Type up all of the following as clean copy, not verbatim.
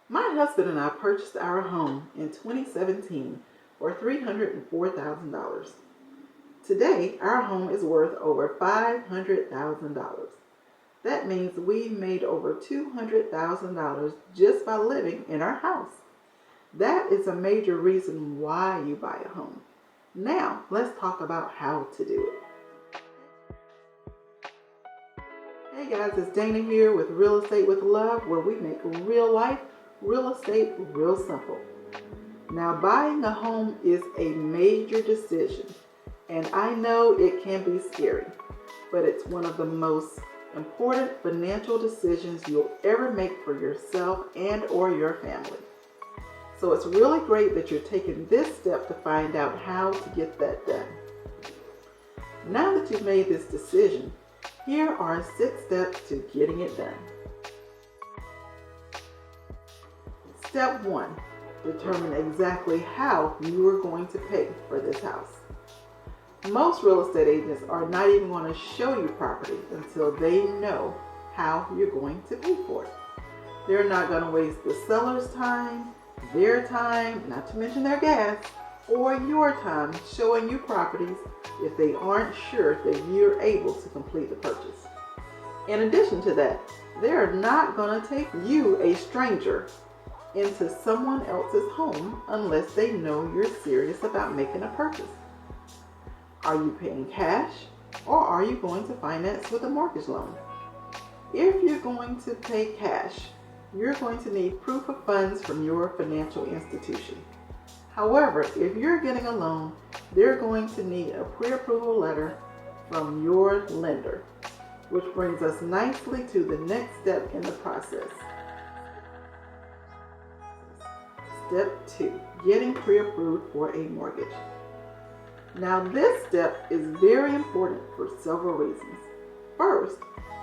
My husband and I purchased our home in 2017 for $304,000. Today, our home is worth over $500,000. That means we made over $200,000 just by living in our house. That is a major reason why you buy a home. Now, let's talk about how to do it. Hey guys, it's Dana here with Real Estate with Love, where we make real life, real estate, real simple. Now, buying a home is a major decision, and I know it can be scary, but it's one of the most important financial decisions you'll ever make for yourself and or your family. So it's really great that you're taking this step to find out how to get that done. Now that you've made this decision, here are 6 steps to getting it done. Step 1. Determine exactly how you are going to pay for this house. Most real estate agents are not even going to show you property until they know how you're going to pay for it. They're not going to waste the seller's time, their time, not to mention their gas, or your time showing you properties if they aren't sure that you're able to complete the purchase. In addition to that, they're not going to take you, a stranger, into someone else's home unless they know you're serious about making a purchase. Are you paying cash, or are you going to finance with a mortgage loan? If you're going to pay cash, you're going to need proof of funds from your financial institution. However, if you're getting a loan, they're going to need a pre-approval letter from your lender, which brings us nicely to the next step in the process. Step 2, getting pre-approved for a mortgage. Now, this step is very important for several reasons. First,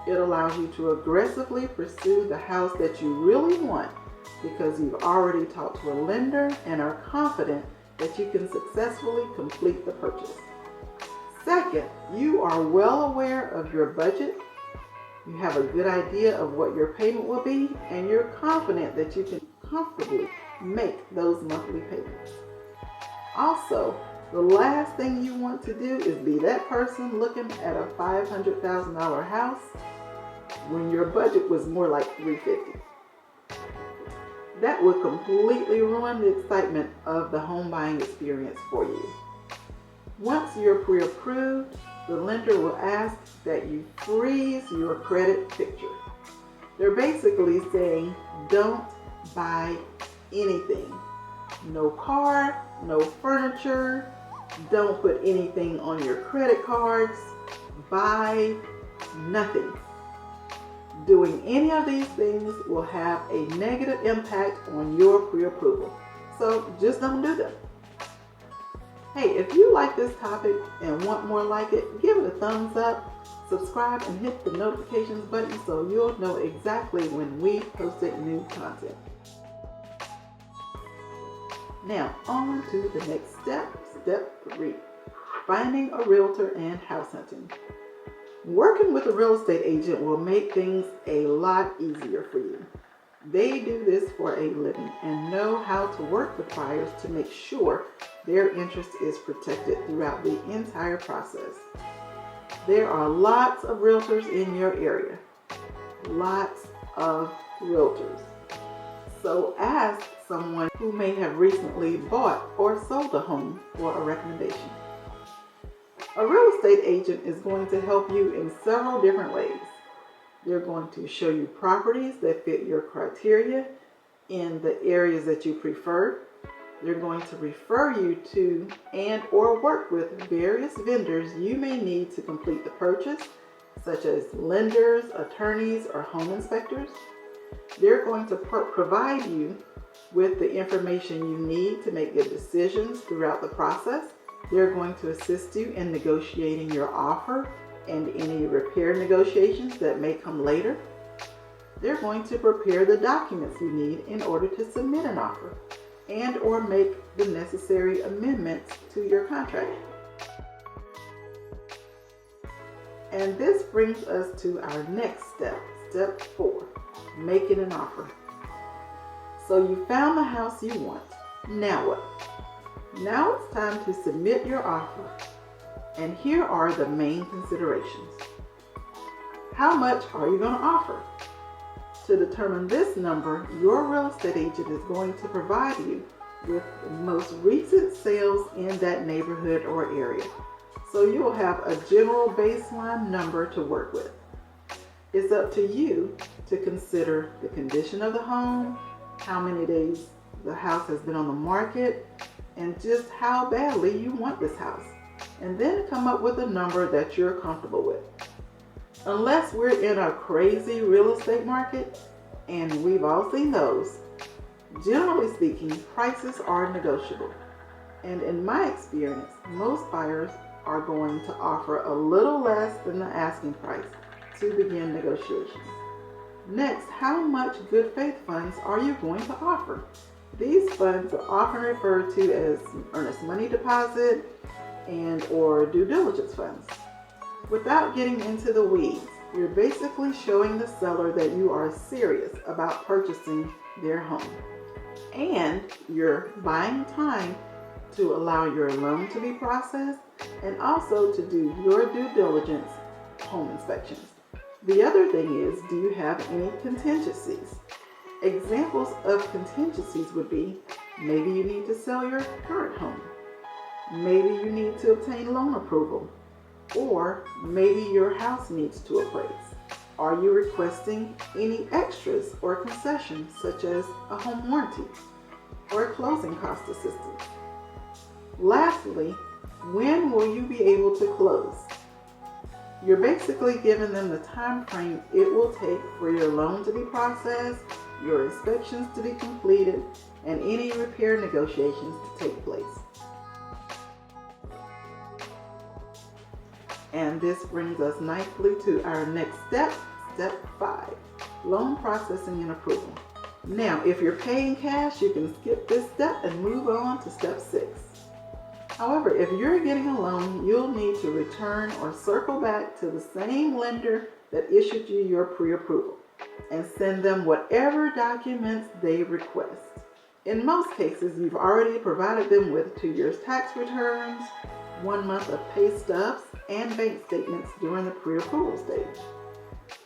it allows you to aggressively pursue the house that you really want because you've already talked to a lender and are confident that you can successfully complete the purchase. Second, you are well aware of your budget, you have a good idea of what your payment will be, and you're confident that you can comfortably make those monthly payments. Also, the last thing you want to do is be that person looking at a $500,000 house when your budget was more like $350,000. That would completely ruin the excitement of the home buying experience for you. Once you're pre-approved, the lender will ask that you freeze your credit picture. They're basically saying, don't buy anything. No car, no furniture, don't put anything on your credit cards, buy nothing. Doing any of these things will have a negative impact on your pre-approval. So just don't do them. Hey, if you like this topic and want more like it, give it a thumbs up, subscribe, and hit the notifications button so you'll know exactly when we posted new content. Now, on to the next step, step 3, finding a realtor and house hunting. Working with a real estate agent will make things a lot easier for you. They do this for a living and know how to work with buyers to make sure their interest is protected throughout the entire process. There are lots of realtors in your area. Lots of realtors. So ask someone who may have recently bought or sold a home for a recommendation. A real estate agent is going to help you in several different ways. They're going to show you properties that fit your criteria in the areas that you prefer. They're going to refer you to and or work with various vendors you may need to complete the purchase, such as lenders, attorneys, or home inspectors. They're going to provide you with the information you need to make good decisions throughout the process. They're going to assist you in negotiating your offer and any repair negotiations that may come later. They're going to prepare the documents you need in order to submit an offer and or make the necessary amendments to your contract. And this brings us to our next step, step 4, making an offer. So you found the house you want. Now what? Now it's time to submit your offer. And here are the main considerations. How much are you going to offer? To determine this number, your real estate agent is going to provide you with the most recent sales in that neighborhood or area. So you will have a general baseline number to work with. It's up to you to consider the condition of the home, how many days the house has been on the market, and just how badly you want this house. And then come up with a number that you're comfortable with. Unless we're in a crazy real estate market, and we've all seen those, generally speaking, prices are negotiable. And in my experience, most buyers are going to offer a little less than the asking price to begin negotiations. Next, how much good faith funds are you going to offer? These funds are often referred to as earnest money deposit and or due diligence funds. Without getting into the weeds, you're basically showing the seller that you are serious about purchasing their home. And you're buying time to allow your loan to be processed and also to do your due diligence home inspections. The other thing is, do you have any contingencies? Examples of contingencies would be, maybe you need to sell your current home. Maybe you need to obtain loan approval. Or maybe your house needs to appraise. Are you requesting any extras or concessions such as a home warranty or a closing cost assistance? Lastly, when will you be able to close? You're basically giving them the time frame it will take for your loan to be processed, your inspections to be completed, and any repair negotiations to take place. And this brings us nicely to our next step, step 5, loan processing and approval. Now, if you're paying cash, you can skip this step and move on to step 6. However, if you're getting a loan, you'll need to return or circle back to the same lender that issued you your pre-approval and send them whatever documents they request. In most cases, you've already provided them with 2 years tax returns, 1 month of pay stubs, and bank statements during the pre-approval stage.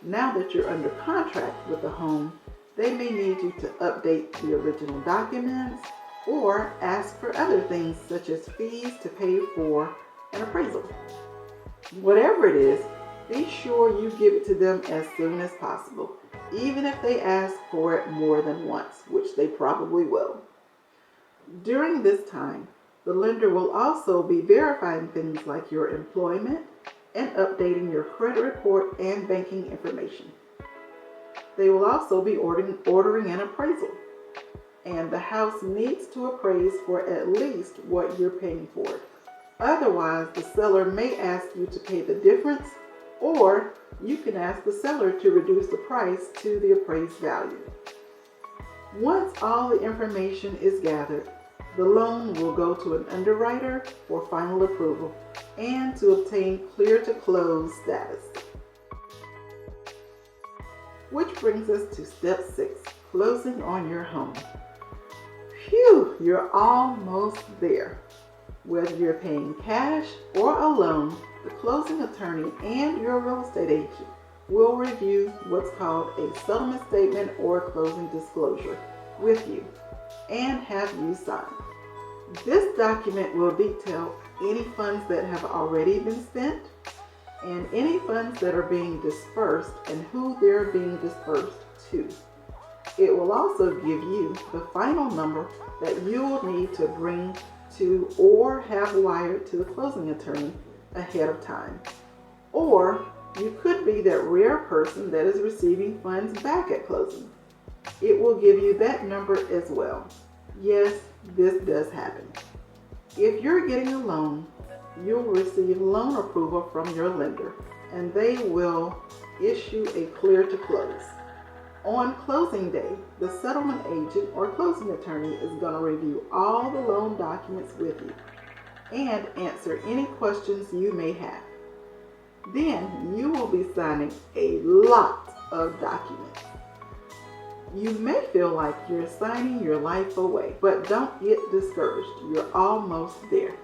Now that you're under contract with the home, they may need you to update the original documents or ask for other things such as fees to pay for an appraisal. Whatever it is, be sure you give it to them as soon as possible, even if they ask for it more than once, which they probably will. During this time, the lender will also be verifying things like your employment and updating your credit report and banking information. They will also be ordering an appraisal, and the house needs to appraise for at least what you're paying for it. Otherwise, the seller may ask you to pay the difference, or you can ask the seller to reduce the price to the appraised value. Once all the information is gathered, the loan will go to an underwriter for final approval and to obtain clear to close status. Which brings us to step 6, closing on your home. Phew, you're almost there. Whether you're paying cash or a loan, the closing attorney and your real estate agent will review what's called a settlement statement or closing disclosure with you and have you sign. This document will detail any funds that have already been spent and any funds that are being dispersed and who they're being dispersed to. It will also give you the final number that you will need to bring to or have wired to the closing attorney ahead of time. Or you could be that rare person that is receiving funds back at closing. It will give you that number as well. Yes, this does happen. If you're getting a loan, you'll receive loan approval from your lender, and they will issue a clear to close. On closing day, the settlement agent or closing attorney is going to review all the loan documents with you and answer any questions you may have. Then you will be signing a lot of documents. You may feel like you're signing your life away, but don't get discouraged. You're almost there.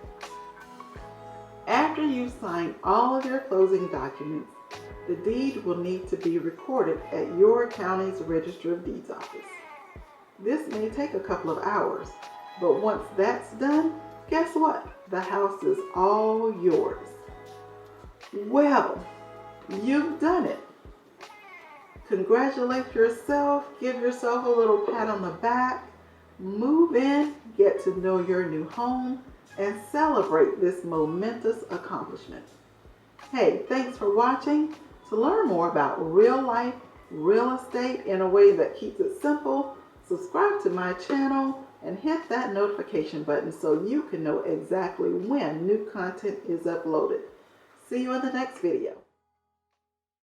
After you sign all of your closing documents, the deed will need to be recorded at your county's Register of Deeds office. This may take a couple of hours, but once that's done, guess what? The house is all yours. Well, you've done it. Congratulate yourself, give yourself a little pat on the back, move in, get to know your new home, and celebrate this momentous accomplishment. Hey, thanks for watching. To learn more about real life, real estate in a way that keeps it simple, subscribe to my channel and hit that notification button so you can know exactly when new content is uploaded. See you in the next video.